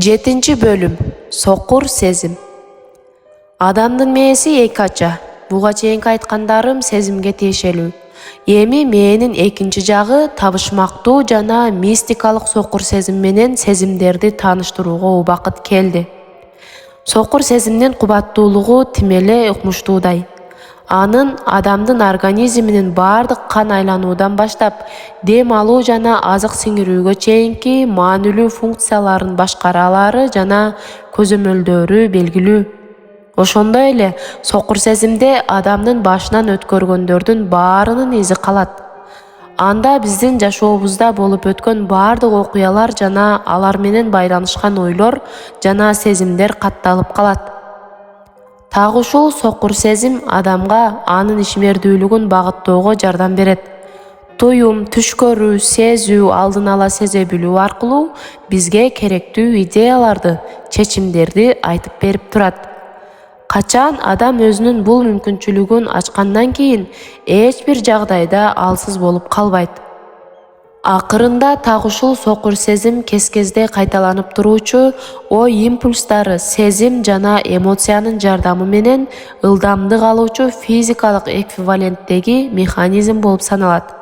7 bölüm. Soqur sezim. Адамдын мээси эки ача. Буга чейинки айткандарым сезимге тиешелүү. Эми мээнин экинчи жагы табышмактуу жана мистикалык соқур сезим менен сезимдерди тааныштырууга убакыт келди. Соқур сезимдин кубаттуулугу тим эле укмуштуудай. Анын адамдын организминин баардык кан айлануудан баштап дем алуу жана азык сиңирүүгө чейинки маанилүү функцияларын башкара алары жана көзөмөлдөрү белгилүү. Ошондой эле соқур сезимде адамдын башынан өткөргөндөрдүн баарынын изи калат. Анда биздин жашообузда болуп өткөн баардык окуялар жана алар менен байланышкан ойлор жана сезимдер катталып калат. Так ушул соқур сезим адамга анын ишмердүүлүгүн багыттоого жардам берет. Туюм, түш көрүү, сезүү, алдын ала сезе билүү аркылуу бизге керектүү идеяларды, чечимдерди айтып берип турат. Качан адам өзүнүн бул мүмкүнчүлүгүн ачкандан кийин эч бир жагдайда алсыз болуп калбайт. Акырында так ушул соқур сезим кез-кезде кайталанып туруучу ой импульстары, сезим жана эмоциянын жардамы менен ылдамдык алуучу физикалык эквиваленттеги механизм болуп саналат.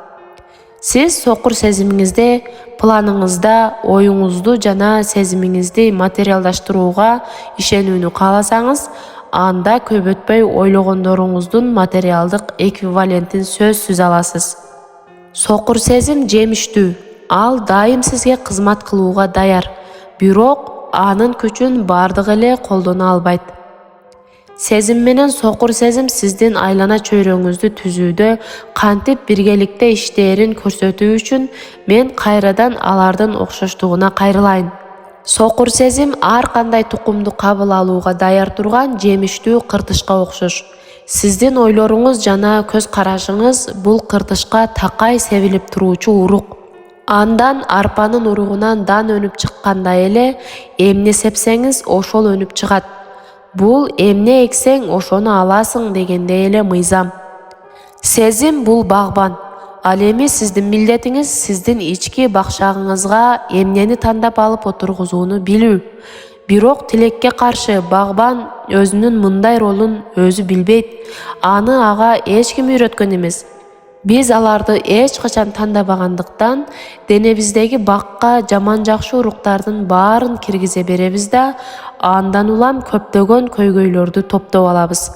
Сиз соқур сезимиңизде, планыңызда оюңузду жана сезимиңизди материалдаштырууга ишенүүнү кааласаңыз, анда көп өтпөй ойлогондоруңуздун материалдык эквивалентин сөзсүз аласыз. Соқур сезим жемиштүү, ал дайым сизге кызмат кылууга даяр, бирок анын күчүн бардык эле колдоно албайт. Сезим менен соқур сезим сиздин айлана чөйрөңүздү түзүүдө кантип биргеликте иштээрин көрсөтүү үчүн мен кайрадан алардын окшоштугуна кайрылайын. Соқур сезим ар кандай тукумду кабыл алууга даяр турган жемиштүү кыртышка окшош. Сиздин ойлоруңуз жана көз карашыңыз бул кыртышка такай себилип туруучу урук. Андан арпанын уругунан дан өнүп чыккандай эле эмне сепсеңиз ошол өнүп чыгат. Бул эмне эксең ошону аласың дегендей эле мыйзам. Сезим бул багбан. Ал эми сиздин милдетиңиз сиздин ички бакшагыңызга эмнени тандап алып отургузууну билүү. Бирок тилекке каршы багбан өзүнүн мындай ролун өзү билбейт. Аны ага эч ким үйрөткөн эмес. Биз аларды эч качан тандабагандыктан денебиздеги бакка жаман жакшы уруктардын баарын киргизе беребиз да, андан улам көптөгөн көйгөйлөрдү топтоп алабыз.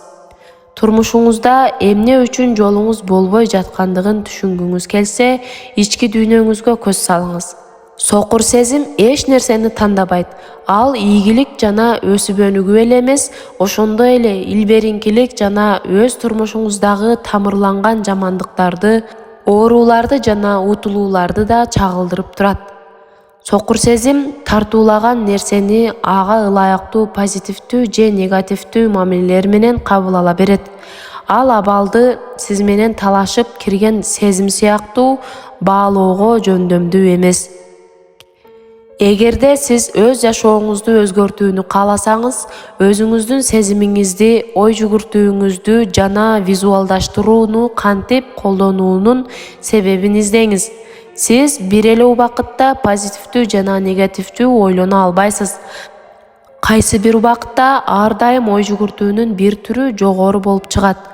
Турмушуңузда эмне үчүн жолуңуз болбой жаткандыгын түшүнгүңүз келсе, ички дүйнөңүзгө көз салыңыз. Соқур сезим эч нерсени тандабайт. Ал ийгилик жана өсүп өнүгүү эле эмес, ошондой эле илбериңкилик жана өз турмушуңуздагы тамырланган жамандыктарды, ооруларды жана утулууларды да чагылдырып турат. Соқур сезим тартуулаган нерсени ага ылайыктуу позитивдүү же негативдүү мамилелер менен кабыл ала берет. Ал абалды сиз менен талашып кирген сезим сыяктуу баалоого жөндөмдүү эмес. Эгерде сиз өз жашооңузду өзгөртүүнү кааласаңыз, өзүңүздүн сезимиңизди, ой жүгүртүүңүздү жана визуалдаштырууну кантип колдонуунун себебин издеңиз. Сиз бир эле убакытта позитивдүү жана негативдүү ойлоно албайсыз. Кайсы бир убакытта ар дайым ой жүгүртүүнүн бир түрү жогору болуп чыгат.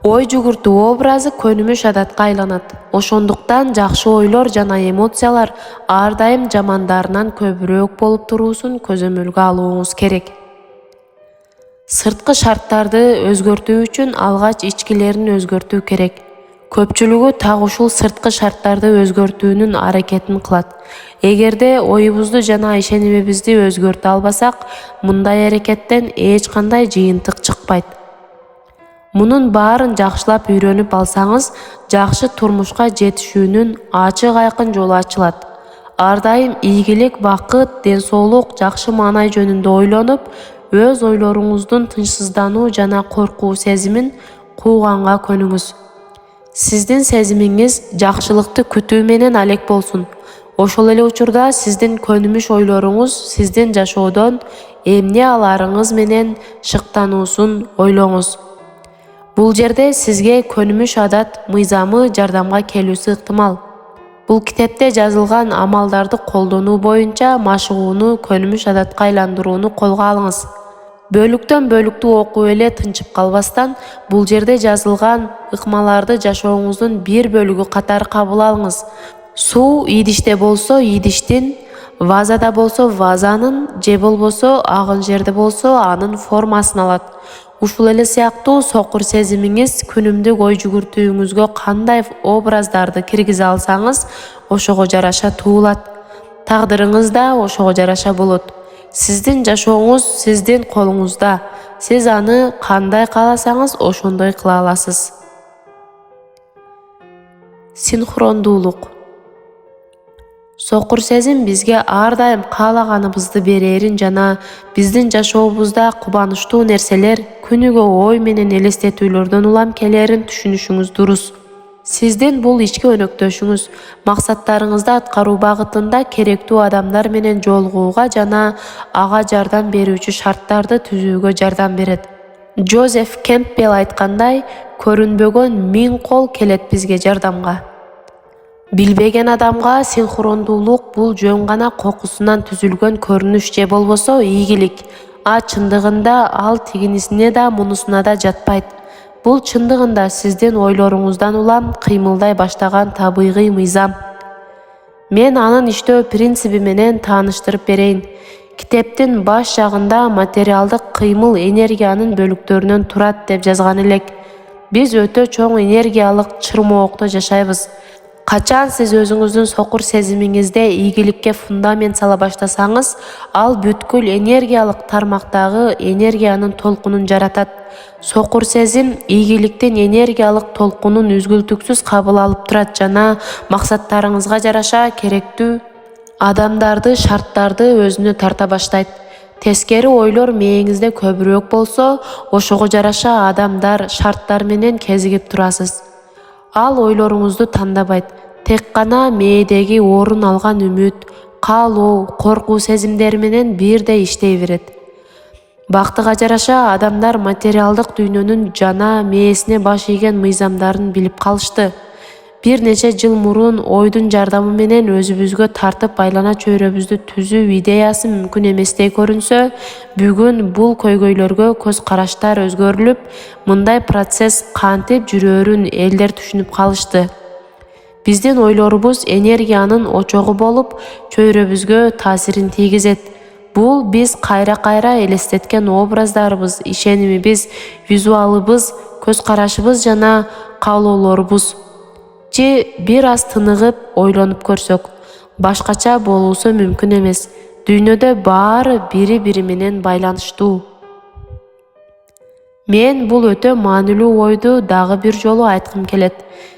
Ой жүгүртүү образы көнүмүш адатка айланат. Ошондуктан жакшы ойлор жана эмоциялар ар дайым жамандарынан көбүрөөк болуп туруусун көзөмөлгө алууңуз керек. Сырткы шарттарды өзгөртүү үчүн алгач ичкилерин өзгөртүү керек. Көпчүлүгү так ушул сырткы шарттарды өзгөртүүнүн аракетин кылат. Эгерде оюбузду жана ишенимибизди өзгөртө албасак, мындай аракеттен эч кандай жыйынтык чыкпайт. Мунун баарын жакшылап үйрөнүп алсаңыз, жакшы турмушка жетишүүнүн ачык айкын жолу ачылат. Ар дайым ийгилик, бакыт, ден соолук, жакшы маанай жөнүндө ойлонуп, өз ойлоруңуздун тынчсыздануу жана коркуу сезимин кууганга көнүңүз. Сиздин сезимиңиз жакшылыкты күтүү менен алек болсун. Ошол эле учурда сиздин көнүмүш ойлоруңуз сиздин жашоодон эмне аларыңыз менен шыктануусун ойлоңуз. Бул жерде сизге көнүмүш адат мыйзамы жардамга келүүсү ыктымал. Бул китепте жазылган амалдарды колдонуу боюнча машыгууну көнүмүш адатка айландырууну колго алыңыз. Бөлүктөн бөлүктү окуп эле тынчып калбастан, бул жерде жазылган ыкмаларды жашооңуздун бир бөлүгү катары кабыл алыңыз. Суу идиште болсо идиштин, вазада болсо вазанын, же болбосо агын жерде болсо анын формасын алат. Ушул эле сыяктуу сокур сезимиңиз күнүмдүк ой жүгүртүүңүзгө кандай образдарды киргизе алсаңыз, ошого жараша туулат. Тагдырыңыз да ошого жараша болот. Сиздин жашооңуз сиздин колуңузда. Сиз аны кандай кааласаңыз, ошондой кыла аласыз. Синхрондуулук. Сокур сезим бизге ар дайым каалаганыбызды берерин жана биздин жашообузда кубанычтуу нерселер күнүгө ой менен элестетүүлөрдөн улам келерин түшүнүшүңүз дурус. Сиздин бул ички өнөктөшүңүз максаттарыңызды аткаруу багытында керектүү адамдар менен жолугууга жана ага жардам берүүчү шарттарды түзүүгө жардам берет. Джозеф Кэмпбелл айткандай, көрүнбөгөн 1000 кол келет бизге жардамга. Билбеген адамга синхрондуулук бул жөн гана кокусунан түзүлгөн көрүнүш же болбосо ийгилик. Чындыгында ал тигинисине да мунусуна да жатпайт. Бул чындыгында сиздин ойлоруңуздан улам кыймылдай баштаган табигый мыйзам. Мен анын иштөө принциби менен тааныштырып берейин. Китептин баш жагында материалдык кыймыл энергиянын бөлүктөрүнөн турат деп жазган элек. Биз өтө чоң энергиялык чырмоокто жашайбыз. Качан сиз өзүңүздүн сокур сезимиңизде ийгиликке фундамент сала баштасаңыз, ал бүткүл энергиялык тармактагы энергиянын толкунун жаратат. Сокур сезим ийгиликтин энергиялык толкунун үзгүлтүксүз кабыл алып турат жана максаттарыңызга жараша керектүү адамдарды, шарттарды өзүнө тарта баштайт. Тескери ойлор мээңизде көбүрөөк болсо, ошого жараша адамдар, шарттар менен кезигип турасыз. Ал ойлоруңузду тандабайт. Тек гана мээдеги орун алган үмүт, каалоо, коркуу сезимдери менен бирдей иштей берет. Бактыга жараша адамдар материалдык дүйнөнүн жана мээсине баш ийген мыйзамдарын билип калышты. Бир нече жыл мурун ойдун жардамы менен өзүбүзгө тартып айлана чөйрөбүздү түзүү идеясы мүмкүн эместей көрүнсө, бүгүн бул көйгөйлөргө көз караштар өзгөрүлүп, мындай процесс кантип жүрөөрүн элдер түшүнүп калышты. Биздин ойлорубуз энергиянын очогу болуп, чөйрөбүзгө таасирин тийгизет. Бул биз кайра-кайра элестеткен образдарыбыз, ишенимибиз, визуалыбыз, көз карашыбыз жана каалоолорубуз. Же бир аз тыныгып, ойлонуп көрсөк, башкача болуусу мүмкүн эмес. Дүйнөдө баары бири-бири менен байланыштуу. Мен бул өтө маанилүү ойду дагы бир жолу айткым келет.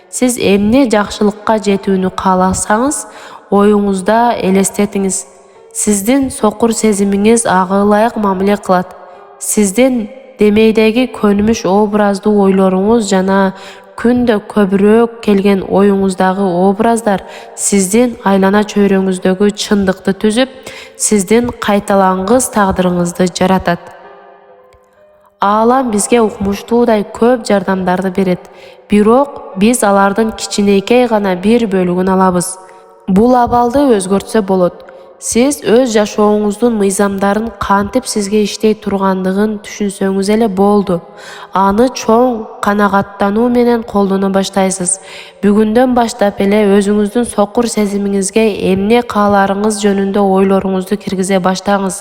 Сиз эмне жакшылыкка жетүүнү кааласаңыз, оюңузда элестетиңиз. Сиздин сокур сезимиңиз ага ылайык мамиле кылат. Сиздин демейдеги көнүмүш образдуу ойлоруңуз жана күндө көбүрөөк келген оюңуздагы образдар сиздин айлана чөйрөңүздөгү чындыкты түзүп, сиздин кайталангыс тагдырыңызды жаратат. Аалам бизге укмуштуудай көп жардамдарды берет, бирок биз алардын кичинекей гана бир бөлүгүн алабыз. Бул абалды өзгөртсө болот. Сиз өз жашооңуздун мыйзамдарын кантип сизге иштей тургандыгын түшүнсөңүз эле болду. Аны чоң канагаттануу менен колдоно баштайсыз. Бүгүндөн баштап эле өзүңүздүн сокур сезимиңизге эмне кааларыңыз жөнүндө ойлоруңузду киргизе баштаңыз.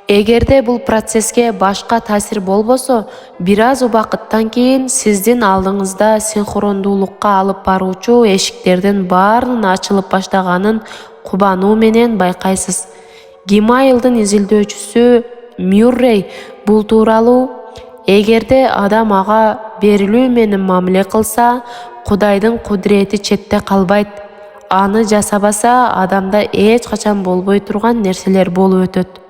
Эгерде бул процесске башка таасир болбосо, бир аз убакыттан кийин сиздин алдыңызда синхрондуулукка алып баруучу эшиктердин баарынын ачылып баштаганын кубануу менен байкайсыз. Гимайлдын изилдөөчүсү Мюррей бул тууралуу эгерде адам ага берилүү менен мамиле кылса, Кудайдын кудурети четте калбайт. Аны жасабаса, адамда эч качан болбой турган нерселер болуп өтөт.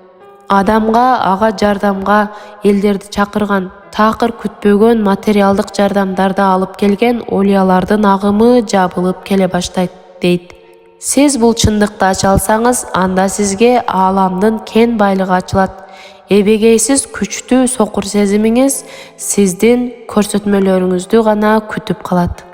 Адамга ага жардамга элдерди чакырган, такыр күтпөгөн материалдык жардамдарды алып келген олиялардын агымы жабылып келе баштайт, дейт. Сиз бул чындыкты ача алсаңыз, анда сизге ааламдын кен байлыгы ачылат. Эбегейсиз күчтүү сокур сезимиңиз сиздин көрсөтмөлөрүңүздү гана күтүп калат.